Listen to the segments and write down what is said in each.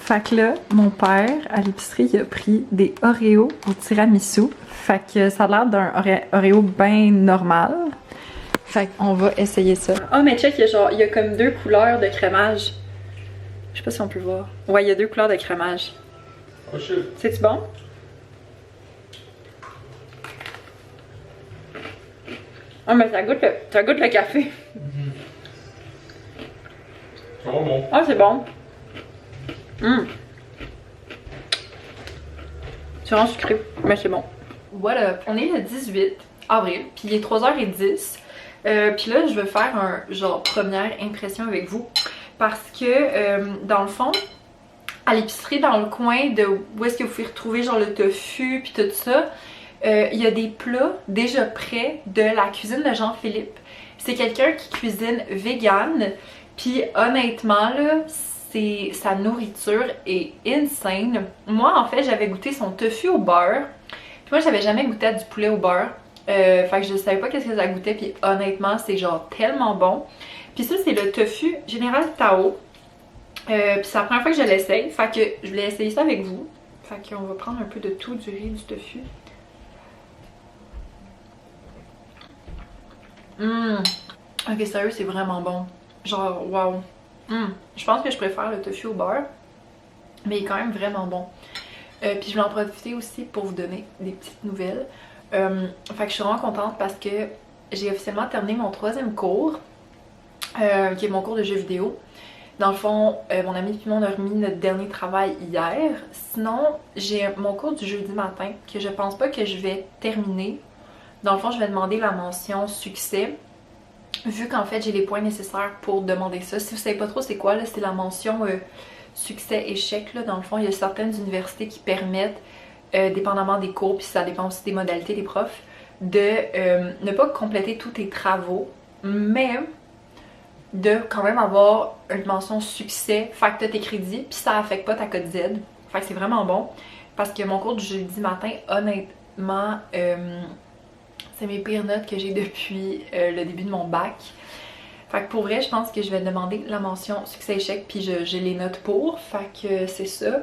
Fait que là, mon père, à l'épicerie, il a pris des Oreos au tiramisu. Fait que ça a l'air d'un Oreo bien normal. Fait qu'on va essayer ça. Oh mais check, il y a comme 2 couleurs de crémage. Je sais pas si on peut voir. Ouais, il y a 2 couleurs de crémage. Oh shit. C'est-tu bon? Oh mais ça goûte le café. C'est vraiment bon. Ah, c'est bon. C'est vraiment sucré, mais c'est bon. Voilà, on est le 18 avril, puis il est 3h10. Puis là, je vais faire un genre première impression avec vous. Parce que, dans le fond, à l'épicerie, dans le coin de où est-ce que vous pouvez retrouver genre le tofu puis tout ça, il y a des plats déjà prêts de la cuisine de Jean-Philippe. C'est quelqu'un qui cuisine vegan. Puis honnêtement là, sa nourriture est insane. Moi en fait j'avais goûté son tofu au beurre. Puis moi j'avais jamais goûté à du poulet au beurre. Fait que je savais pas qu'est-ce que ça goûtait. Puis honnêtement c'est genre tellement bon. Puis ça c'est le tofu Général Tao. Puis c'est la première fois que je l'essaye. Fait que je voulais essayer ça avec vous. Fait qu'on va prendre un peu de tout du riz du tofu. Ok sérieux c'est vraiment bon. Genre, wow. Je pense que je préfère le tofu au beurre. Mais il est quand même vraiment bon. Puis je vais en profiter aussi pour vous donner des petites nouvelles. Fait que je suis vraiment contente parce que j'ai officiellement terminé mon 3e cours. Qui est mon cours de jeux vidéo. Dans le fond, mon ami et moi on a remis notre dernier travail hier. Sinon, j'ai mon cours du jeudi matin que je pense pas que je vais terminer. Dans le fond, je vais demander la mention succès. Vu qu'en fait j'ai les points nécessaires pour demander ça. Si vous savez pas trop c'est quoi là, c'est la mention succès-échec là. Dans le fond il y a certaines universités qui permettent, dépendamment des cours, puis ça dépend aussi des modalités des profs, de ne pas compléter tous tes travaux, mais de quand même avoir une mention succès, fait que t'as tes crédits, puis ça affecte pas ta cote Z. Fait que c'est vraiment bon. Parce que mon cours du jeudi matin, honnêtement, c'est mes pires notes que j'ai depuis le début de mon bac. Fait que pour vrai, je pense que je vais demander la mention succès-échec, puis j'ai les notes pour. Fait que c'est ça.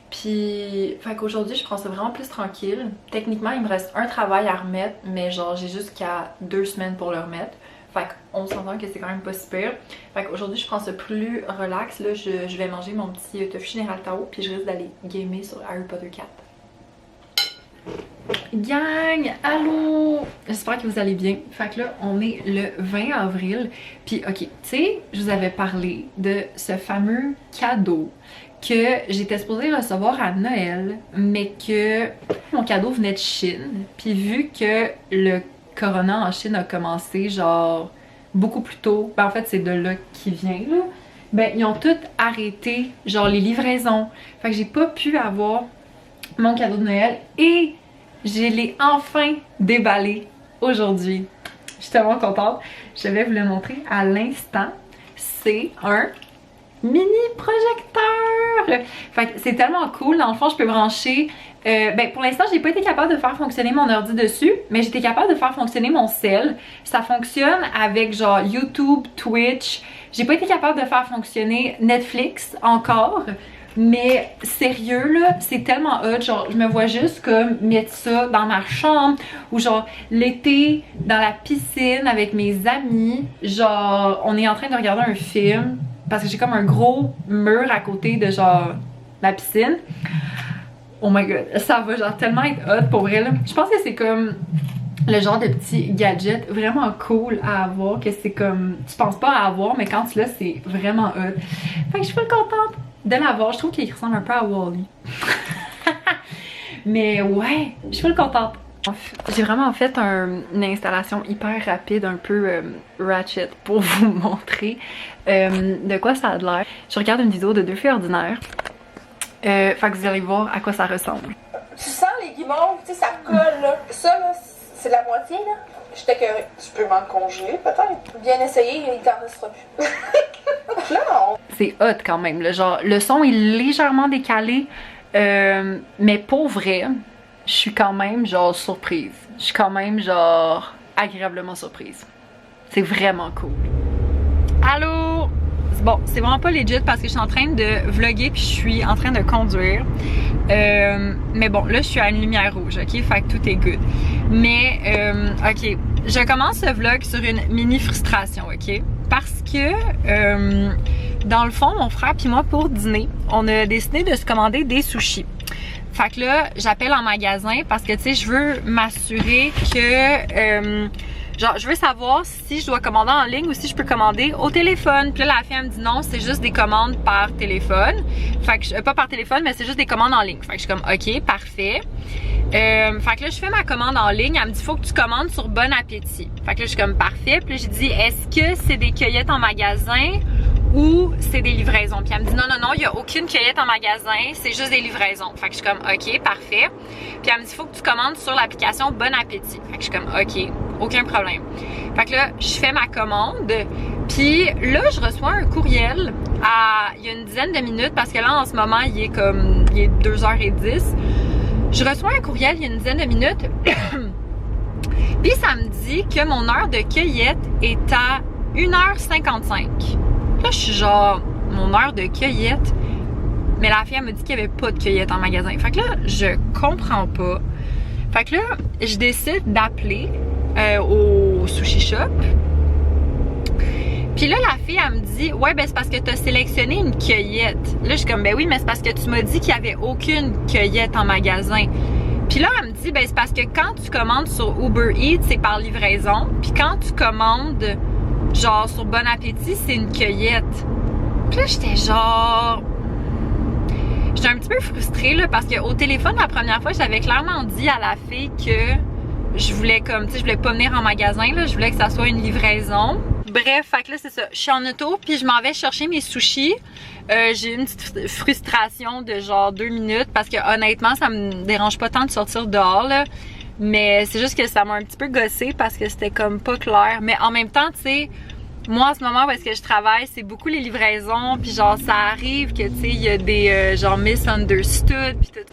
Puis, fait qu'aujourd'hui, je prends ça vraiment plus tranquille. Techniquement, il me reste un travail à remettre, mais genre, j'ai jusqu'à 2 semaines pour le remettre. Fait qu'on s'entend que c'est quand même pas super. Fait qu'aujourd'hui, je prends ça plus relax. Là, je vais manger mon petit tofu Général Tao, puis je risque d'aller gamer sur Harry Potter 4. Gang, allô! J'espère que vous allez bien. Fait que là, on est le 20 avril. Puis, ok, tu sais, je vous avais parlé de ce fameux cadeau que j'étais supposée recevoir à Noël, mais que mon cadeau venait de Chine. Puis vu que le corona en Chine a commencé genre beaucoup plus tôt, ben en fait c'est de là qu'il vient là, ben ils ont tout arrêté, genre les livraisons. Fait que j'ai pas pu avoir mon cadeau de Noël et je l'ai enfin déballé aujourd'hui. Je suis tellement contente. Je vais vous le montrer à l'instant. C'est un mini projecteur. Fait que c'est tellement cool. Dans le fond, je peux brancher... ben pour l'instant, j'ai pas été capable de faire fonctionner mon ordi dessus, mais j'étais capable de faire fonctionner mon cell. Ça fonctionne avec genre YouTube, Twitch. J'ai pas été capable de faire fonctionner Netflix encore. Mais sérieux là, c'est tellement hot, genre je me vois juste comme mettre ça dans ma chambre ou genre l'été dans la piscine avec mes amis, genre on est en train de regarder un film parce que j'ai comme un gros mur à côté de genre la piscine. Oh my god, ça va genre tellement être hot pour vrai là. Je pense que c'est comme le genre de petit gadget vraiment cool à avoir, que c'est comme tu penses pas à avoir mais quand tu l'as c'est vraiment hot. Fait que je suis pas contente de l'avoir. Je trouve qu'il ressemble un peu à Wall-E. Mais ouais, je suis pas contente. J'ai vraiment fait une installation hyper rapide, un peu ratchet, pour vous montrer de quoi ça a l'air. Je regarde une vidéo de 2 filles ordinaires. Fait que vous allez voir à quoi ça ressemble. Tu sens les guimauves, tu sais, ça colle là. Ça là, c'est la moitié là. Je t'écœurais. Tu peux m'en congeler peut-être? Bien essayé, il t'en restera plus. Là, c'est hot quand même, là. Genre le son est légèrement décalé, mais pour vrai, je suis quand même genre surprise. Je suis quand même genre agréablement surprise. C'est vraiment cool. Allô? Bon, c'est vraiment pas legit parce que je suis en train de vlogger puis je suis en train de conduire. Mais bon, là, je suis à une lumière rouge, ok? Fait que tout est good. Mais, ok, je commence ce vlog sur une mini frustration, ok? Parce que, dans le fond, mon frère puis moi, pour dîner, on a décidé de se commander des sushis. Fait que là, j'appelle en magasin parce que, tu sais, je veux m'assurer que... genre, je veux savoir si je dois commander en ligne ou si je peux commander au téléphone. Puis là, la fille, elle me dit non, c'est juste des commandes par téléphone. Fait que, pas par téléphone, mais c'est juste des commandes en ligne. Fait que je suis comme, ok, parfait. Fait que là, je fais ma commande en ligne. Elle me dit, faut que tu commandes sur Bon Appétit. Fait que là, je suis comme, parfait. Puis là, j'ai dit, est-ce que c'est des cueillettes en magasin ou c'est des livraisons? Puis elle me dit, non, non, non, il n'y a aucune cueillette en magasin, c'est juste des livraisons. Fait que je suis comme, ok, parfait. Puis elle me dit, faut que tu commandes sur l'application Bon Appétit. Fait que je suis comme, ok, aucun problème. Fait que là, je fais ma commande. Puis là, je reçois un courriel il y a une dizaine de minutes parce que là, en ce moment, il est 2h10. Je reçois un courriel il y a une dizaine de minutes. Puis ça me dit que mon heure de cueillette est à 1h55. Là, je suis genre, mon heure de cueillette. Mais la fille, elle me dit qu'il n'y avait pas de cueillette en magasin. Fait que là, je comprends pas. Fait que là, je décide d'appeler au sushi shop. Puis là, la fille, elle me dit, ouais, ben c'est parce que tu as sélectionné une cueillette. Là, je suis comme, ben oui, mais c'est parce que tu m'as dit qu'il n'y avait aucune cueillette en magasin. Puis là, elle me dit, ben c'est parce que quand tu commandes sur Uber Eats, c'est par livraison. Puis quand tu commandes, genre, sur Bon Appétit, c'est une cueillette. Puis là, j'étais genre... J'étais un petit peu frustrée, là, parce qu'au téléphone, la première fois, j'avais clairement dit à la fille que je voulais comme, tu sais, je voulais pas venir en magasin, là, je voulais que ça soit une livraison. Bref, fait que là, c'est ça. Je suis en auto, puis je m'en vais chercher mes sushis. J'ai une petite frustration de genre 2 minutes, parce que honnêtement, ça me dérange pas tant de sortir dehors, là. Mais c'est juste que ça m'a un petit peu gossé, parce que c'était comme pas clair. Mais en même temps, tu sais, moi, en ce moment où est-ce que je travaille, c'est beaucoup les livraisons, puis genre, ça arrive que, tu sais, il y a des, genre, misunderstood, puis tout.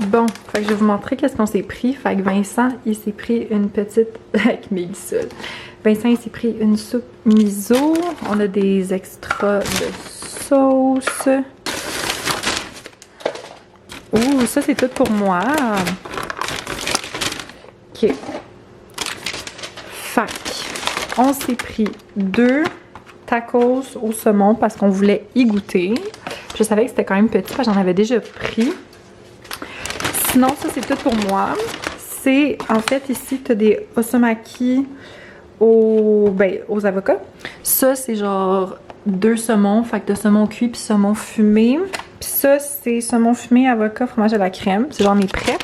Bon, fait que je vais vous montrer qu'est-ce qu'on s'est pris. Fait que Vincent, il s'est pris une petite... avec Mélissa. Vincent, il s'est pris une soupe miso. On a des extras de sauce. Ouh, ça, c'est tout pour moi. OK. Fait que on s'est pris 2 tacos au saumon parce qu'on voulait y goûter. Je savais que c'était quand même petit parce que j'en avais déjà pris. Sinon, ça, c'est tout pour moi. C'est, en fait, ici, tu as des osomaki aux avocats. Ça, c'est genre 2 saumons. Fait que de saumon cuit puis saumon fumé. Puis ça, c'est saumon fumé, avocat, fromage à la crème. C'est genre mes prêts.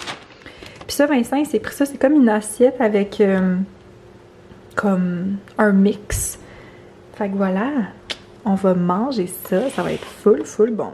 Puis ça, Vincent, il s'est pris ça. C'est comme une assiette avec comme un mix. Fait que voilà, on va manger ça. Ça va être full bon.